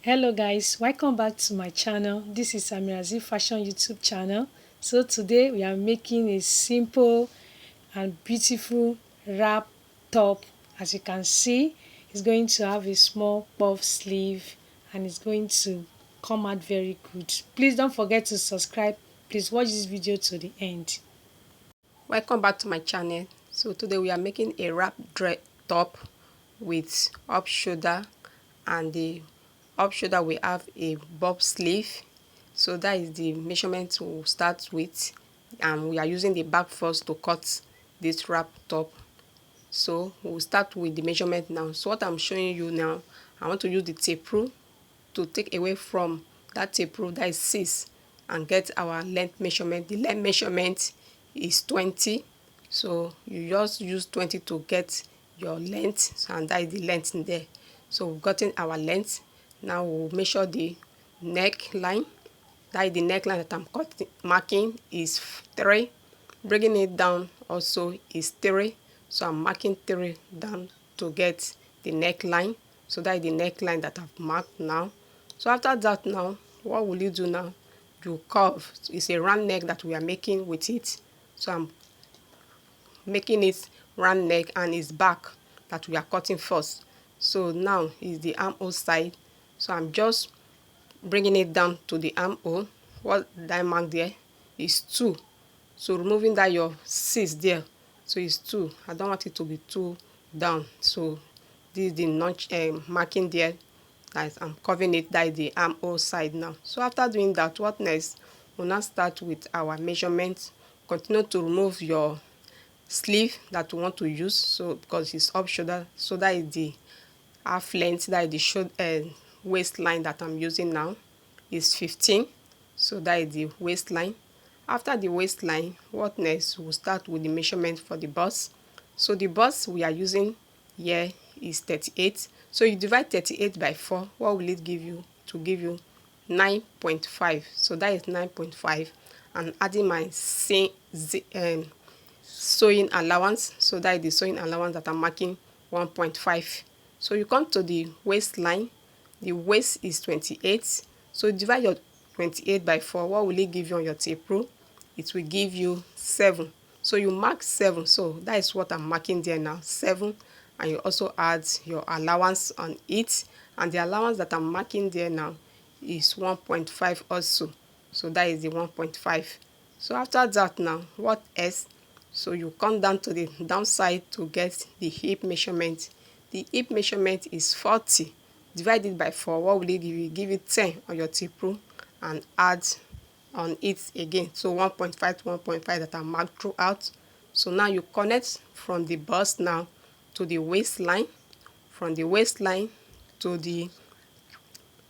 Hello guys, welcome back to my channel. This is Amirazi Fashion YouTube channel. So today we are making a simple and beautiful wrap top. As you can see, it's going to have a small puff sleeve and it's going to come out very good. Please don't forget to subscribe. Please watch this video to the end. Welcome back to my channel. So today we are making a wrap top with up shoulder, and the up shoulder we have a bob sleeve. So that is the measurement we'll start with, and we are using the back first to cut this wrap top. So we'll start with the measurement now. So what I'm showing you now, I want to use the tape rule to take away from that tape rule that is 6 and get our length measurement. The length measurement is 20, so you just use 20 to get your length, and that is the length in there. So we've gotten our length. Now we'll measure the neckline. That is the neckline that I'm marking is 3. Bringing it down also is 3. So I'm marking 3 down to get the neckline. So that is the neckline that I've marked now. So after that now, what will you do now? You curve. It's a round neck that we are making with it. So I'm making it round neck, and it's back that we are cutting first. So now is the armhole side. So I'm just bringing it down to the armhole. What that mark there is 2. So removing that your 6 there, so it's 2. I don't want it to be too down. So this is the notch marking there that I'm covering it. That is the armhole side now. So after doing that, what next? We'll now start with our measurement. Continue to remove your sleeve that we want to use, so because it's up shoulder. So that is the half length, that is the shoulder waistline that I'm using now is 15. So that is the waistline. After the waistline, what next? We'll start with the measurement for the bust. So the bust we are using here is 38. So you divide 38 by 4. What will it give you? To give you 9.5. So that is 9.5. And adding my sewing allowance. So that is the sewing allowance that I'm marking 1.5. So you come to the waistline. The waist is 28. So divide your 28 by 4. What will it give you on your tape rule? It will give you 7. So you mark 7. So that is what I'm marking there now, 7. And you also add your allowance on it. And the allowance that I'm marking there now is 1.5 also. So that is the 1.5. So after that now, what else? So you come down to the downside to get the hip measurement. The hip measurement is 40. Divide it by 4. What will it give you? Give it 10 on your tape rule and add on it again. So 1.5 to 1.5 that are marked throughout. So now you connect from the bust now to the waistline, from the waistline to the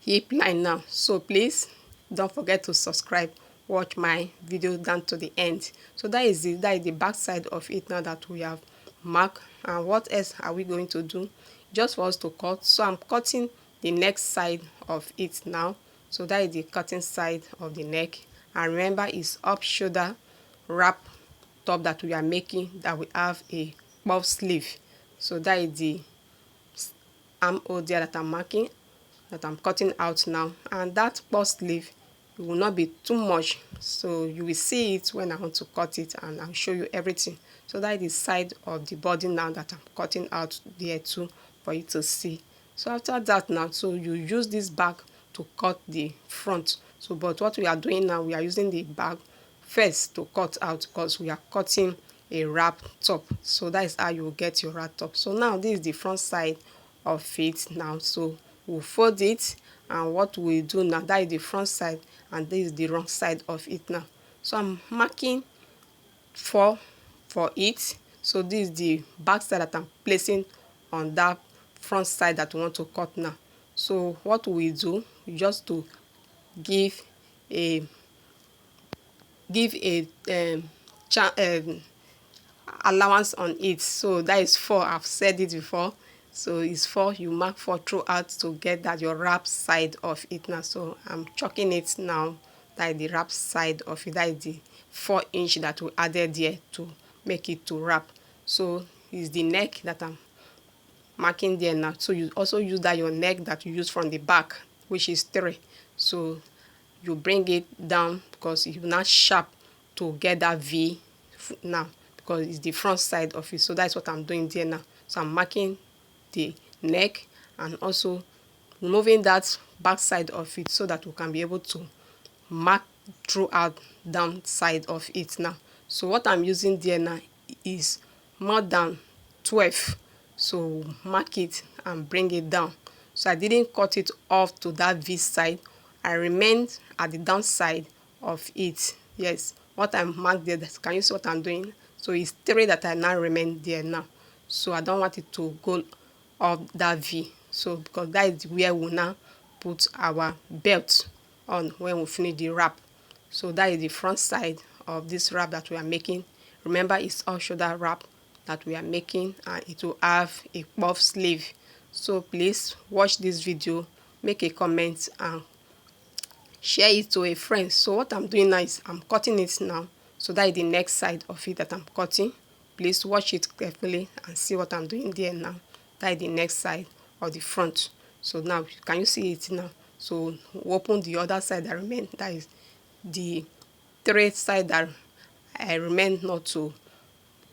hip line now. So please don't forget to subscribe. Watch my video down to the end. So that is the back side of it now that we have marked. And what else are we going to do? Just for us to cut. So I'm cutting the neck side of it now. So that is the cutting side of the neck. And remember, it's up shoulder wrap top that we are making, that we have a puff sleeve. So that is the armhole there that I'm marking, that I'm cutting out now. And that puff sleeve, it will not be too much, so you will see it when I want to cut it, and I'll show you everything. So that is the side of the body now that I'm cutting out there too, for you to see. So after that now, so you use this bag to cut the front. So but what we are doing now, we are using the bag first to cut out, because we are cutting a wrap top. So that is how you will get your wrap top. So now this is the front side of it now. So we'll fold it, and what we do now, that is the front side, and this is the wrong side of it now. So I'm marking 4 for it. So this is the back side that I'm placing on that front side that we want to cut now. So what we do, just to give a allowance on it. So that is 4. I've said it before. So it's 4. You mark 4 throughout to get that your wrap side of it now. So I'm chalking it now. That is the wrap side of it. That is the 4-inch that we added there to make it to wrap. So it's the neck that I'm marking there now. So you also use that your neck that you use from the back which is 3. So you bring it down because it's not sharp to get that V now, because it's the front side of it. So that's what I'm doing there now. So I'm marking the neck and also removing that back side of it so that we can be able to mark throughout down side of it now. So what I'm using there now is more than 12. So mark it and bring it down. So I didn't cut it off to that V side. I remained at the downside of it. Yes, what I marked there, can you see what I'm doing? So it's 3 that I now remain there now. So I don't want it to go off that V. So because that is where we now put our belt on when we finish the wrap. So that is the front side of this wrap that we are making. Remember, it's all shoulder wrap that we are making, and it will have a puff sleeve. So please watch this video, make a comment and share it to a friend. So what I'm doing now is I'm cutting it now. So that is the next side of it that I'm cutting. Please watch it carefully and see what I'm doing there now. That is the next side of the front. So now can you see it now? So open the other side that remains. That is the 3 side that I remain not to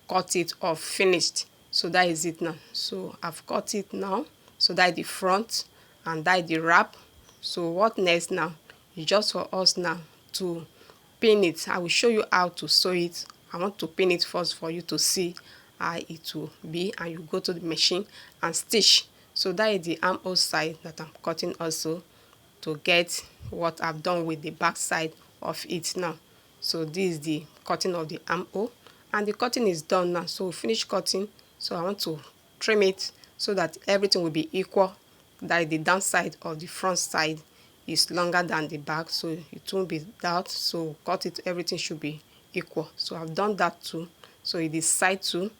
cut it off, finished. So that is it now. So I've cut it now. So that is the front and that is the wrap. So what next now is just for us now to pin it. I will show you how to sew it. I want to pin it first for you to see how it will be, and you go to the machine and stitch. So that is the armhole side that I'm cutting also to get what I've done with the back side of it now. So this is the cutting of the armhole, and the cutting is done now. So we finish cutting. So I want to trim it so that everything will be equal. That is the downside of the front side is longer than the back, so it won't be that. So cut it, everything should be equal. So I've done that too. So it is side too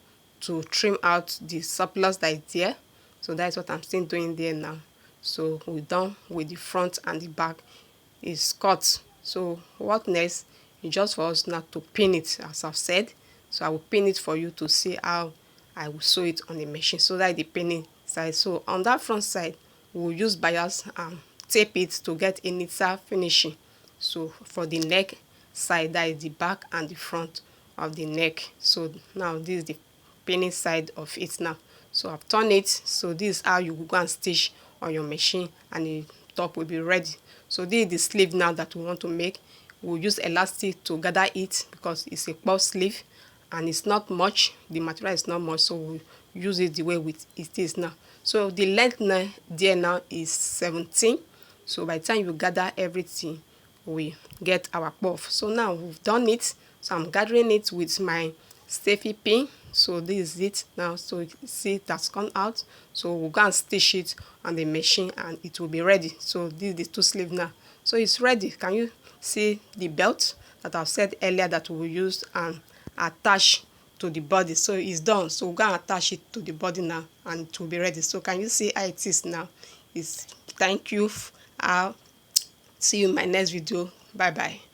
to trim out the surplus that is there. So that's what I'm still doing there now. So we're done with the front and the back is cut. So what next is just for us now to pin it, as I've said. So I will pin it for you to see how I will sew it on the machine. So that is the pinning side. So on that front side, we will use bias and tape it to get a neater finishing. So for the neck side, that is the back and the front of the neck. So now this is the pinning side of it now. So I've turned it. So this is how you go and stitch on your machine, and the top will be ready. So this is the sleeve now that we want to make. We'll use elastic to gather it because it's a puff sleeve and it's not much. The material is not much, so we'll use it the way it is now. So the length now there now is 17. So by the time you gather everything, we get our puff. So now we've done it. So I'm gathering it with my safety pin. So this is it now. So you see it has come out. So we'll go and stitch it on the machine and it will be ready. So this is the 2 sleeve now. So it's ready. Can you see the belt that I've said earlier that we will use and attach to the body? So it's done. So we'll go and attach it to the body now and it will be ready. So can you see how it is now? Thank you. I'll see you in my next video. Bye bye.